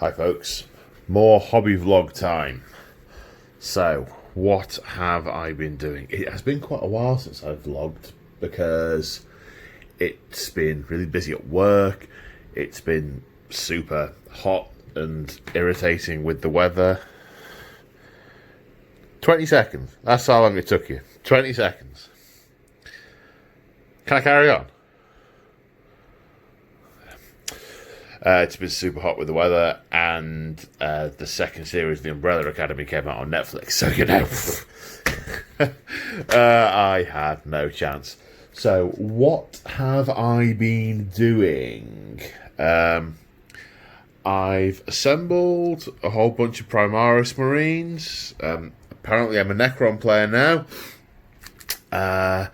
Hi folks, more hobby vlog time. So, what have I been doing? It has been quite a while since I've vlogged because it's been really busy at work. It's been super hot and irritating with the weather. 20 seconds, that's how long it took you. 20 seconds. Can I carry on? It's been super hot with the weather, and the second series of The Umbrella Academy came out on Netflix, so you know, I had no chance. So, what have I been doing? I've assembled a whole bunch of Primaris Marines. Apparently, I'm a Necron player now. Done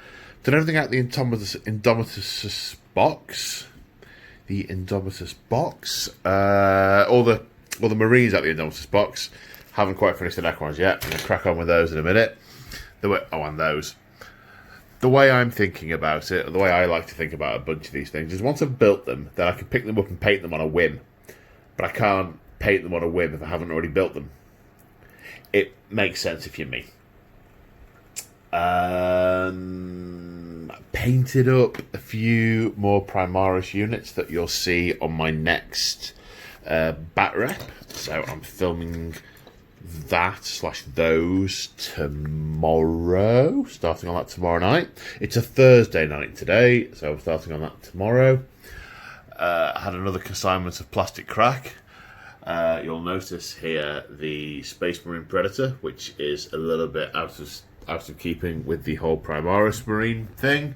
everything out the Indomitus box. The Indomitus box. All the Marines out the Indomitus box. Haven't quite finished the Necrons yet. I'm going to crack on with those in a minute. And those. The way I'm thinking about it, the way I like to think about a bunch of these things, is once I've built them, then I can pick them up and paint them on a whim. But I can't paint them on a whim if I haven't already built them. It makes sense if you're me. Painted up a few more Primaris units that you'll see on my next bat rep. So I'm filming that/those tomorrow. Starting on that tomorrow night. It's a Thursday night today, so I'm starting on that tomorrow. I had another consignment of plastic crack. You'll notice here the Space Marine Predator, which is a little bit out of keeping with the whole Primaris Marine thing,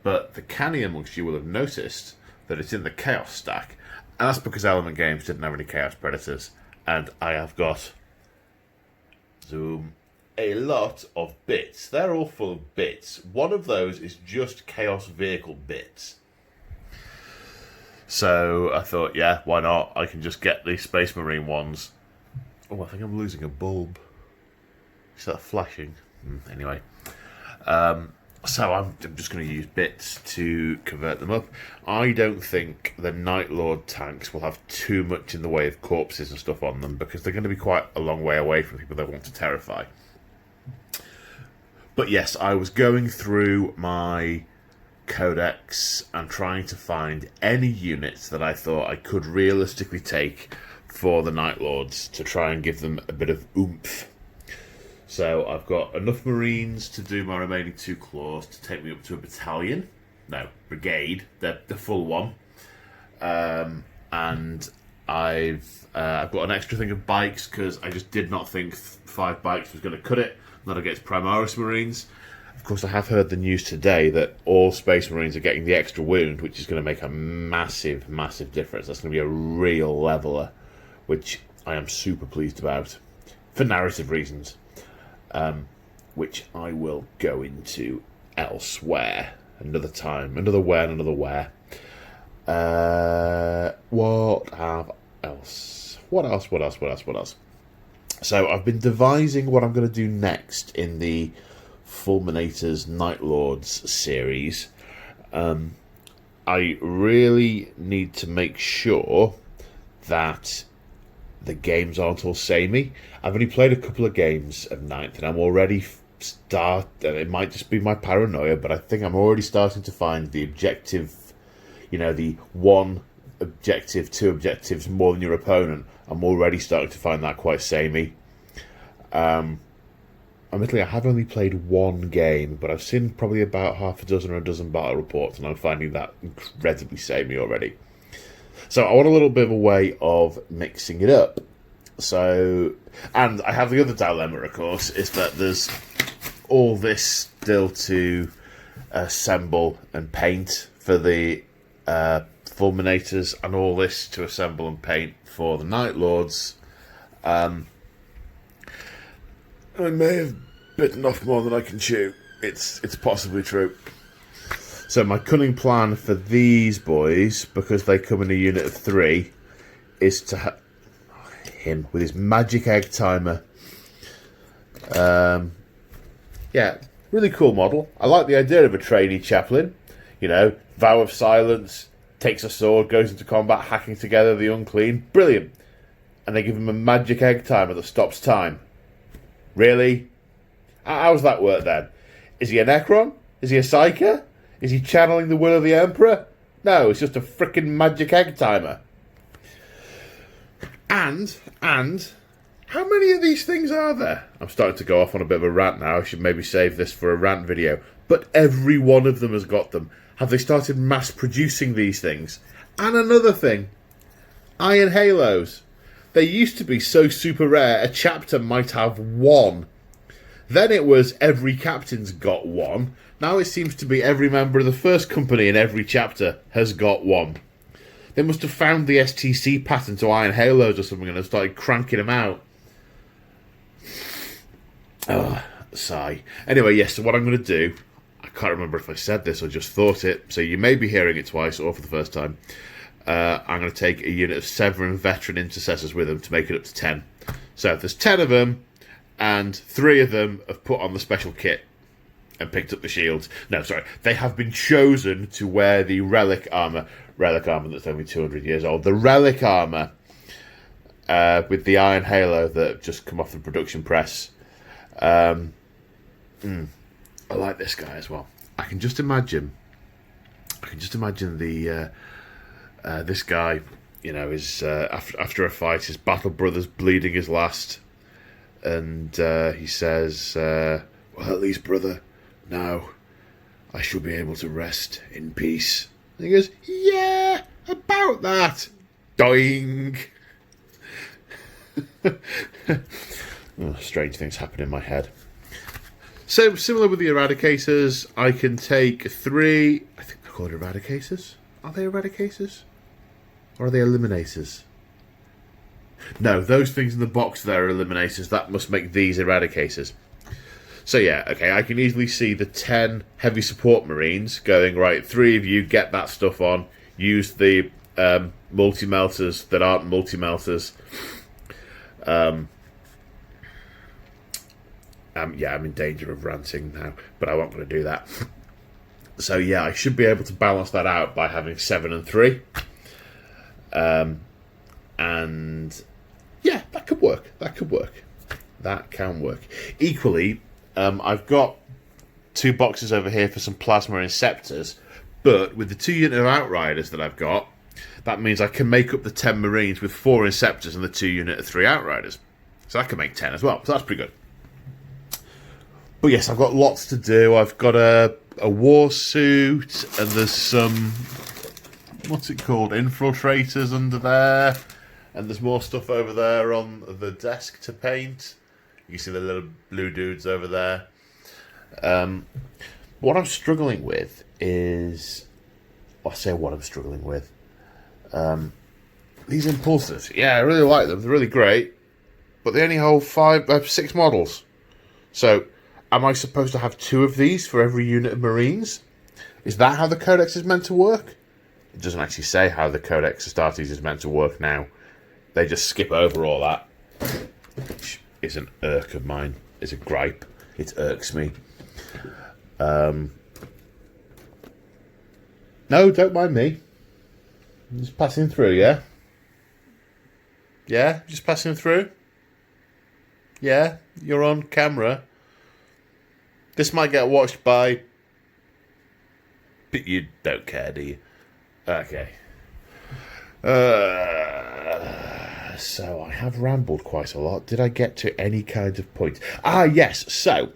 but the canny amongst you will have noticed that it's in the Chaos stack, and that's because Element Games didn't have any Chaos Predators, and I have got a lot of bits. They're all full of bits. One of those is just Chaos Vehicle bits. So I thought, yeah, why not? I can just get the Space Marine ones. Oh, I think I'm losing a bulb. Is that flashing? Anyway, so I'm just going to use bits to convert them up. I don't think the Night Lord tanks will have too much in the way of corpses and stuff on them, because they're going to be quite a long way away from people they want to terrify. But yes, I was going through my codex and trying to find any units that I thought I could realistically take for the Night Lords to try and give them a bit of oomph. So I've got enough Marines to do my remaining 2 claws to take me up to a battalion. No, brigade, the full one. And I've got an extra thing of bikes because I just did not think 5 bikes was going to cut it, not against Primaris Marines. Of course, I have heard the news today that all Space Marines are getting the extra wound, which is going to make a massive, massive difference. That's going to be a real leveler, which I am super pleased about for narrative reasons. Which I will go into elsewhere, another time, another where. What else? So I've been devising what I'm going to do next in the Fulminators Night Lords series. I really need to make sure that the games aren't all samey. I've only played a couple of games of 9th, and I'm already it might just be my paranoia, but I think I'm already starting to find the objective, the 1 objective, 2 objectives more than your opponent. I'm already starting to find that quite samey. Admittedly, I have only played 1 game, but I've seen probably about half a dozen or a dozen battle reports, and I'm finding that incredibly samey already. So I want a little bit of a way of mixing it up. So, and I have the other dilemma, of course, is that there's all this still to assemble and paint for the Fulminators, and all this to assemble and paint for the Night Lords. I may have bitten off more than I can chew. It's possibly true. So my cunning plan for these boys, because they come in a unit of 3, is to have him with his magic egg timer. Yeah, really cool model. I like the idea of a trainee chaplain. Vow of silence, takes a sword, goes into combat, hacking together the unclean. Brilliant. and they give him a magic egg timer that stops time. Really? How does that work then? Is he a Necron? Is he a Psyker? Is he channeling the will of the Emperor? No, it's just a frickin' magic egg timer. And, how many of these things are there? I'm starting to go off on a bit of a rant now. I should maybe save this for a rant video. But every one of them has got them. Have they started mass producing these things? And another thing, Iron Halos. They used to be so super rare, a chapter might have one. Then it was every captain's got one. Now it seems to be every member of the first company in every chapter has got one. They must have found the STC pattern to Iron Halos or something and have started cranking them out. Oh, sigh. Anyway, yes, so what I'm going to do, I can't remember if I said this or just thought it, so you may be hearing it twice or for the first time. I'm going to take a unit of Severan veteran intercessors with them to make it up to 10. So there's 10 of them, and 3 of them have put on the special kit and picked up the shields. No, sorry, they have been chosen to wear the relic armour that's only 200 years old. The relic armour with the Iron Halo that have just come off the production press. I like this guy as well. I can just imagine the this guy, you know, is after a fight, his battle brother's bleeding his last, and he says, "Well, at least, brother, now I shall be able to rest in peace." And he goes, "Yeah, about that." Dying. Oh, strange things happen in my head. So, similar with the Eradicators, I can take 3... I think they're called Eradicators. Are they Eradicators? Or are they Eliminators? No, those things in the box there are Eliminators. That must make these Eradicators. So yeah, okay, I can easily see the 10 heavy support Marines going, right, 3 of you get that stuff on, use the multi-melters that aren't multi-melters. Yeah, I'm in danger of ranting now, but I won't going to do that. So yeah, I should be able to balance that out by having 7 and 3. And yeah, that could work. That can work. Equally, I've got 2 boxes over here for some plasma inceptors, but with the 2 unit of outriders that I've got, that means I can make up the 10 Marines with 4 inceptors and the 2 unit of 3 outriders. So I can make 10 as well. So that's pretty good. But yes, I've got lots to do. I've got a war suit, and there's some, what's it called, infiltrators under there, and there's more stuff over there on the desk to paint. You can see the little blue dudes over there. What I'm struggling with is, I say what I'm struggling with. These impulsors, yeah, I really like them. They're really great, but they only hold 6 models. So, am I supposed to have 2 of these for every unit of Marines? Is that how the Codex is meant to work? It doesn't actually say how the Codex Astartes is meant to work now. They just skip over all that. Which is an irk of mine. It's a gripe. It irks me. No, don't mind me. I'm just passing through, yeah? Yeah? Just passing through? Yeah? You're on camera? This might get watched by... But you don't care, do you? Okay. So, I have rambled quite a lot. Did I get to any kind of point? Ah, yes. So,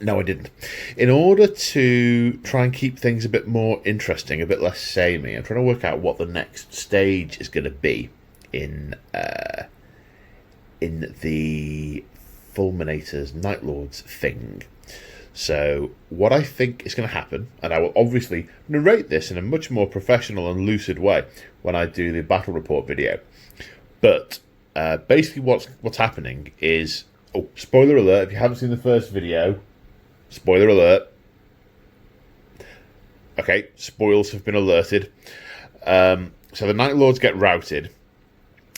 no, I didn't. In order to try and keep things a bit more interesting, a bit less samey, I'm trying to work out what the next stage is going to be in the Fulminators Night Lords thing. So, what I think is going to happen, and I will obviously narrate this in a much more professional and lucid way when I do the battle report video. But basically, what's happening is, oh, spoiler alert! If you haven't seen the first video, spoiler alert. Okay, spoils have been alerted. So the Night Lords get routed,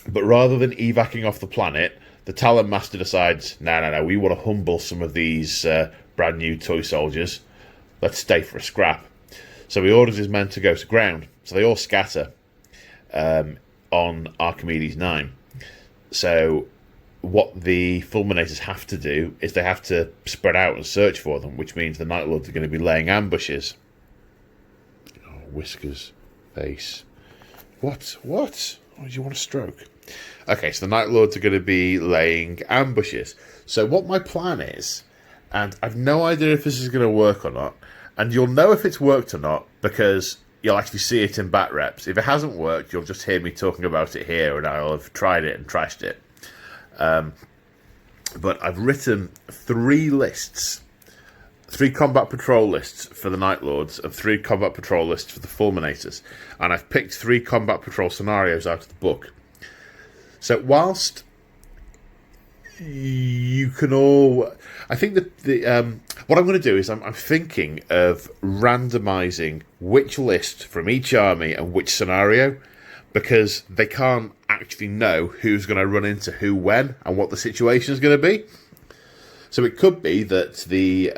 but rather than evacing off the planet, the Talon Master decides, no, we want to humble some of these brand new toy soldiers. Let's stay for a scrap. So he orders his men to go to ground. So they all scatter on Archimedes 9. So what the fulminators have to do is they have to spread out and search for them, which means the Night Lords are going to be laying ambushes. Oh, whiskers, face. What? Oh, do you want a stroke? Okay, so the Night Lords are going to be laying ambushes. So what my plan is, and I've no idea if this is going to work or not, and you'll know if it's worked or not because you'll actually see it in bat reps. If it hasn't worked, you'll just hear me talking about it here, and I'll have tried it and trashed it. But I've written 3 lists, 3 combat patrol lists for the Night Lords and 3 combat patrol lists for the Fulminators. And I've picked 3 combat patrol scenarios out of the book. So whilst you can all... I think that what I'm going to do is I'm thinking of randomizing which list from each army and which scenario, because they can't actually know who's going to run into who when and what the situation is going to be. So it could be that the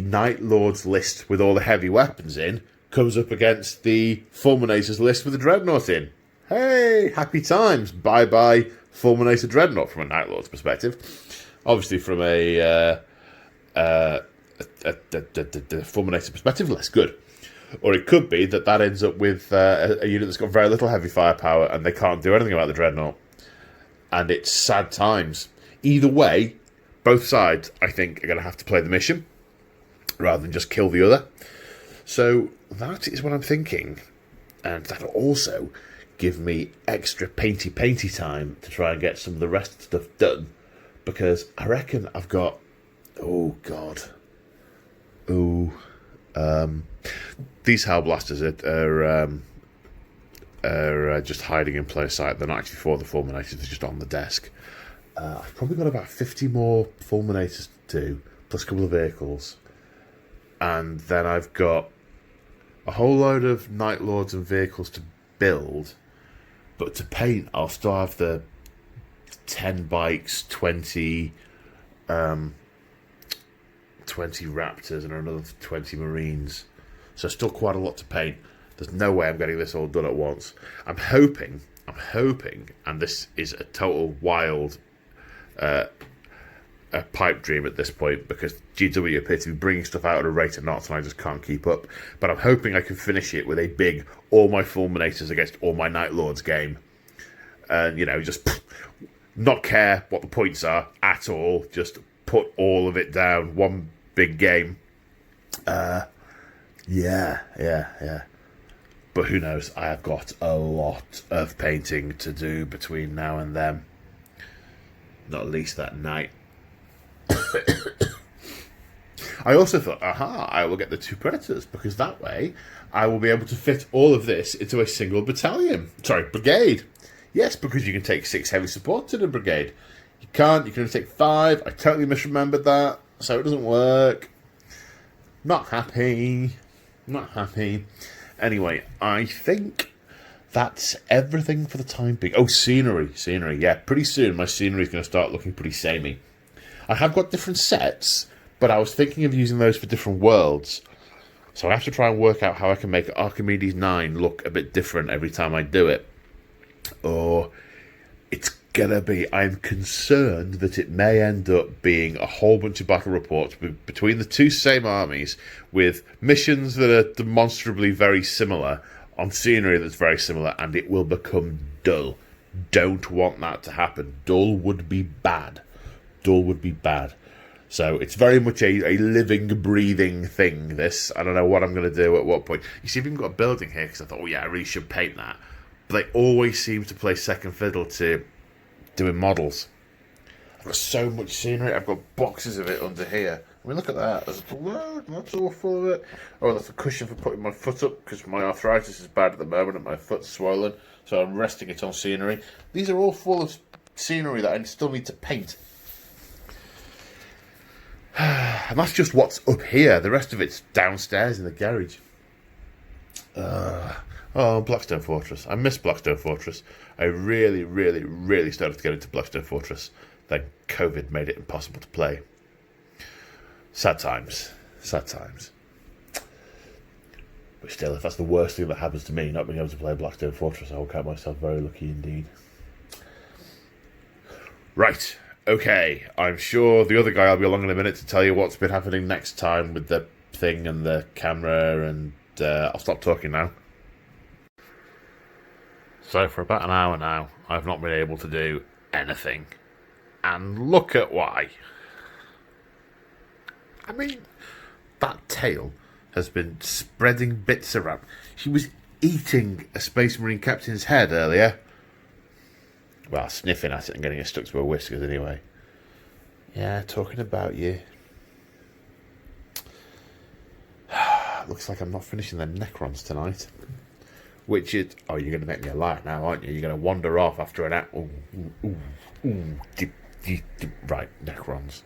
Night Lords list with all the heavy weapons in comes up against the Fulminators list with the Dreadnought in. Hey, happy times. Bye-bye Fulminator Dreadnought from a Night Lord's perspective. Obviously from a Fulminator perspective, less good. Or it could be that ends up with a unit that's got very little heavy firepower and they can't do anything about the Dreadnought. And it's sad times. Either way, both sides, I think, are going to have to play the mission rather than just kill the other. So that is what I'm thinking. And that'll also give me extra painty time to try and get some of the rest of the stuff done. Because I reckon I've got... Oh, God. These Hellblasters are just hiding in plain sight. They're not actually for the Fulminators, they're just on the desk. I've probably got about 50 more Fulminators to do, plus a couple of vehicles. And then I've got a whole load of Night Lords and vehicles to build. But to paint, I'll still have the 10 bikes, 20 Raptors and another 20 Marines. So still quite a lot to paint. There's no way I'm getting this all done at once. I'm hoping, and this is a total wild a pipe dream at this point, because GW appear to be bringing stuff out at a rate of knots and I just can't keep up. But I'm hoping I can finish it with a big all my Fulminators against all my Night Lords game. And, just not care what the points are at all. Just put all of it down. One big game. Yeah. But who knows? I have got a lot of painting to do between now and then. Not least that night. I also thought, I will get the 2 Predators, because that way I will be able to fit all of this into a single brigade. Yes, because you can take 6 heavy support to the brigade. You can't, you can only take 5. I totally misremembered that, so it doesn't work. Not happy. Anyway, I think that's everything for the time being. Oh, scenery. Yeah, pretty soon my scenery is going to start looking pretty samey. I have got different sets, but I was thinking of using those for different worlds. So I have to try and work out how I can make Archimedes 9 look a bit different every time I do it. Or it's gonna be... I'm concerned that it may end up being a whole bunch of battle reports between the 2 same armies with missions that are demonstrably very similar on scenery that's very similar, and it will become dull. Don't want that to happen. Dull would be bad. So it's very much a living, breathing thing, this. I don't know what I'm going to do at what point. You see, I've even got a building here, because I thought, I really should paint that. But they always seem to play second fiddle to doing models. I've got so much scenery. I've got boxes of it under here. I mean, look at that. That's all full of it. Oh, that's a cushion for putting my foot up, because my arthritis is bad at the moment and my foot's swollen. So I'm resting it on scenery. These are all full of scenery that I still need to paint. And that's just what's up here. The rest of it's downstairs in the garage. Blackstone Fortress. I miss Blackstone Fortress. I really, really, really started to get into Blackstone Fortress. Then COVID made it impossible to play. Sad times. But still, if that's the worst thing that happens to me, not being able to play Blackstone Fortress, I will count myself very lucky indeed. Right, okay. I'm sure the other guy will be along in a minute to tell you what's been happening next time with the thing and the camera, and I'll stop talking now. So for about an hour now, I've not been able to do anything. And look at why. I mean, that tail has been spreading bits around. She was eating a Space Marine captain's head earlier. Well, sniffing at it and getting it stuck to her whiskers anyway. Yeah, talking about you. Looks like I'm not finishing the Necrons tonight. Which is... Oh, you're going to make me a liar now, aren't you? You're going to wander off after an hour. Right, Necrons.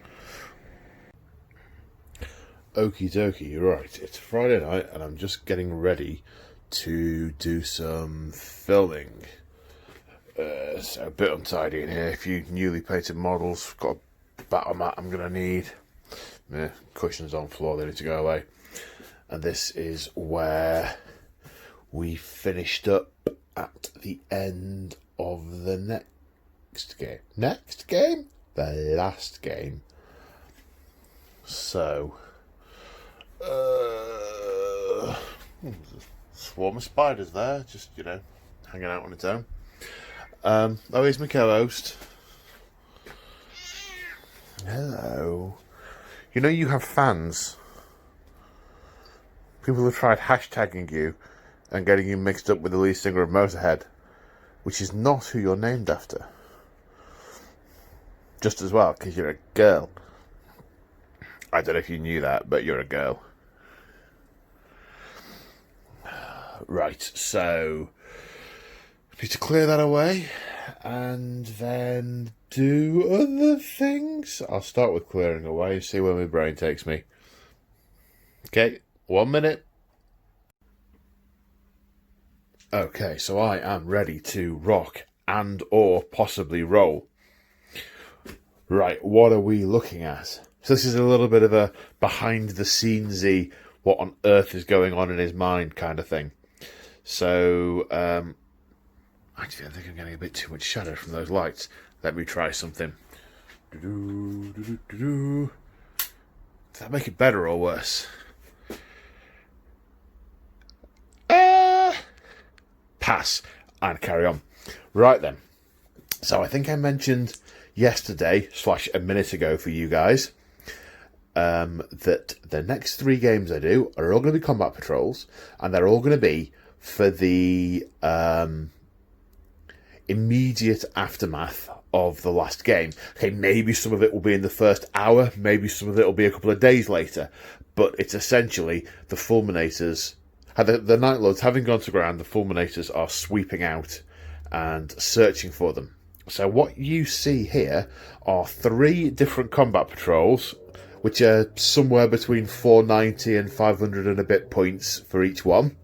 Okie dokie, right. It's Friday night and I'm just getting ready to do some filming. So a bit untidy in here. A few newly painted models. Got a battle mat I'm going to need. Cushions on floor, they need to go away. And this is where we finished up at the end of the next game. Next game? The last game. So... swarm of spiders there, just, hanging out on its own. Here's my co-host. Hello. You have fans. People have tried hashtagging you and getting you mixed up with the lead singer of Motorhead, which is not who you're named after. Just as well, because you're a girl. I don't know if you knew that, but you're a girl. Right, so need to clear that away and then do other things. I'll start with clearing away and see where my brain takes me. Okay, 1 minute. Okay, so I am ready to rock and or possibly roll. Right, what are we looking at? So this is a little bit of a behind-the-scenes-y, what on earth is going on in his mind kind of thing. So, actually, I think I'm getting a bit too much shadow from those lights. Let me try something. Does that make it better or worse? Pass. And carry on. Right then. So I think I mentioned yesterday, / a minute ago for you guys, that the next 3 games I do are all going to be combat patrols, and they're all going to be for the immediate aftermath of the last game. Okay, maybe some of it will be in the first hour, maybe some of it will be a couple of days later, but it's essentially the Fulminators, the Night Lords having gone to ground, the Fulminators are sweeping out and searching for them. So what you see here are 3 different combat patrols, which are somewhere between 490 and 500 and a bit points for each one,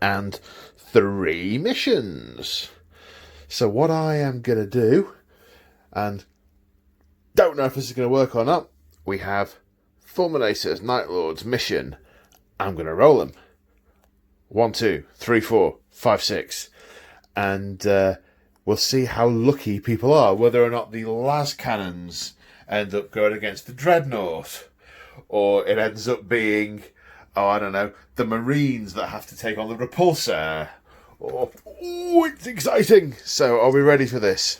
and 3 missions. So what I am going to do, and don't know if this is going to work or not, we have Fulminators, Night Lords, mission. I'm going to roll them. 1, 2, 3, 4, 5, 6. And we'll see how lucky people are, whether or not the las cannons end up going against the Dreadnought, or it ends up being, I don't know, the Marines that have to take on the Repulsor. Oh, it's exciting! So, are we ready for this?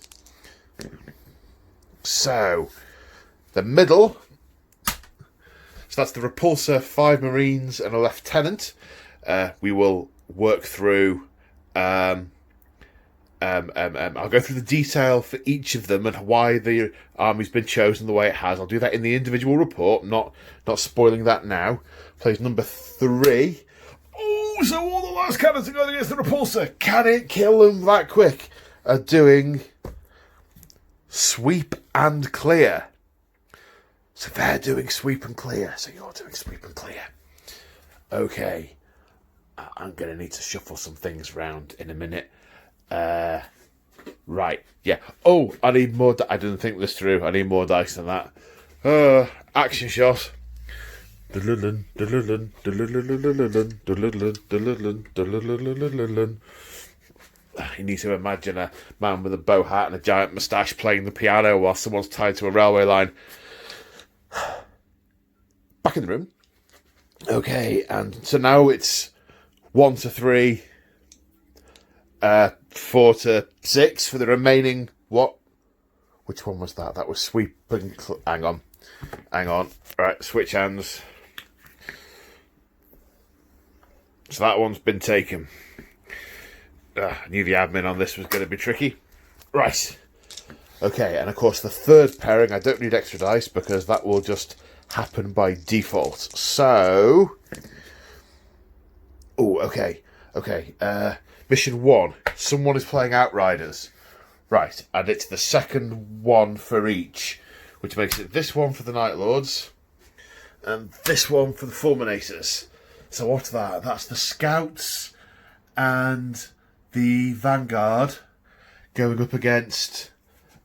So, the middle. So that's the Repulsor, 5 Marines and a Lieutenant. We will work through... I'll go through the detail for each of them and why the army's been chosen the way it has. I'll do that in the individual report, not spoiling that now. Plays number 3. Oh, so all the last cannons are going against the Repulsor. Can it kill them that quick? Are doing sweep and clear. So they're doing sweep and clear. So you're doing sweep and clear. Okay. I'm going to need to shuffle some things around in a minute. Right, yeah. Oh, I need more. I didn't think this through. I need more dice than that. Action shot. You need to imagine a man with a bow hat and a giant moustache playing the piano while someone's tied to a railway line. Back in the room. Okay, and so now it's 1 to 3, 4 to 6 for the remaining. What? Which one was that? That was sweep and hang on. Right, switch hands. So that one's been taken. I knew the admin on this was going to be tricky. Right. Okay, and of course the third pairing, I don't need extra dice because that will just happen by default. So... Oh, okay. Mission 1. Someone is playing Outriders. Right, and it's the second one for each, which makes it this one for the Night Lords and this one for the Fulminators. So what's that? That's the Scouts and the Vanguard going up against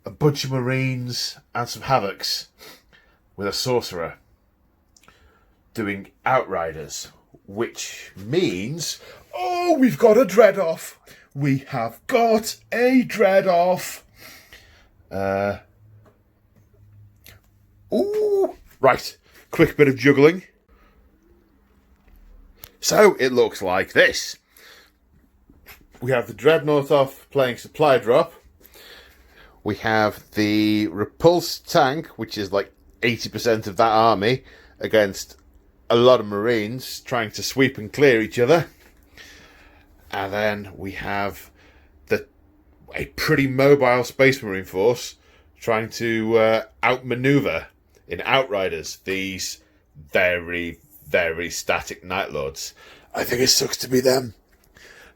a bunch of Marines and some Havocs with a Sorcerer doing Outriders, which means, oh, we've got a Dread off. We have got a Dread off. Right, quick bit of juggling. So it looks like this. We have the Dreadnought off playing Supply Drop. We have the Repulse tank, which is like 80% of that army, against a lot of Marines trying to sweep and clear each other. And then we have a pretty mobile Space Marine force trying to outmaneuver in Outriders these very, very static Night Lords. I think it sucks to be them.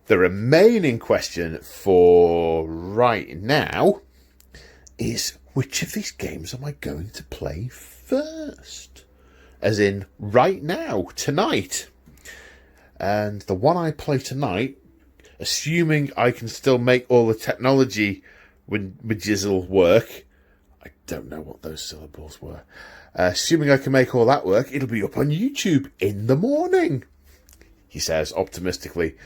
The remaining question for right now is, which of these games am I going to play first? As in, right now, tonight. And the one I play tonight, assuming I can still make all the technology majizzle work. I don't know what those syllables were. Assuming I can make all that work, it'll be up on YouTube in the morning, he says optimistically.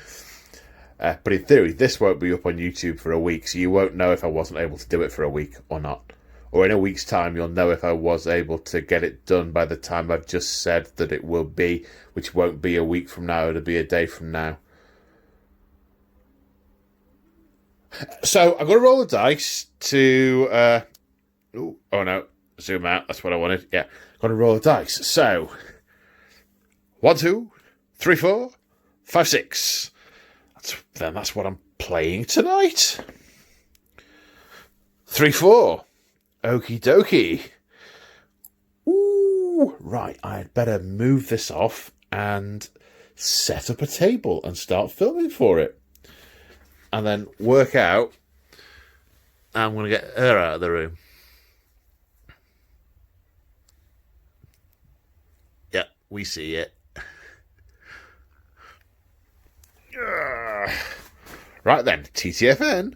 But in theory, this won't be up on YouTube for a week, so you won't know if I wasn't able to do it for a week or not. Or in a week's time, you'll know if I was able to get it done by the time I've just said that it will be, which won't be a week from now, it'll be a day from now. So I'm going to roll the dice to... oh no, zoom out, that's what I wanted. Yeah, I'm going to roll the dice. So, 1, 2, 3, 4, 5, 6. That's what I'm playing tonight. 3, 4. Okie dokie. Ooh, right, I'd better move this off and set up a table and start filming for it. And then work out. I'm going to get her out of the room. Yeah, we see it. Right then, TTFN.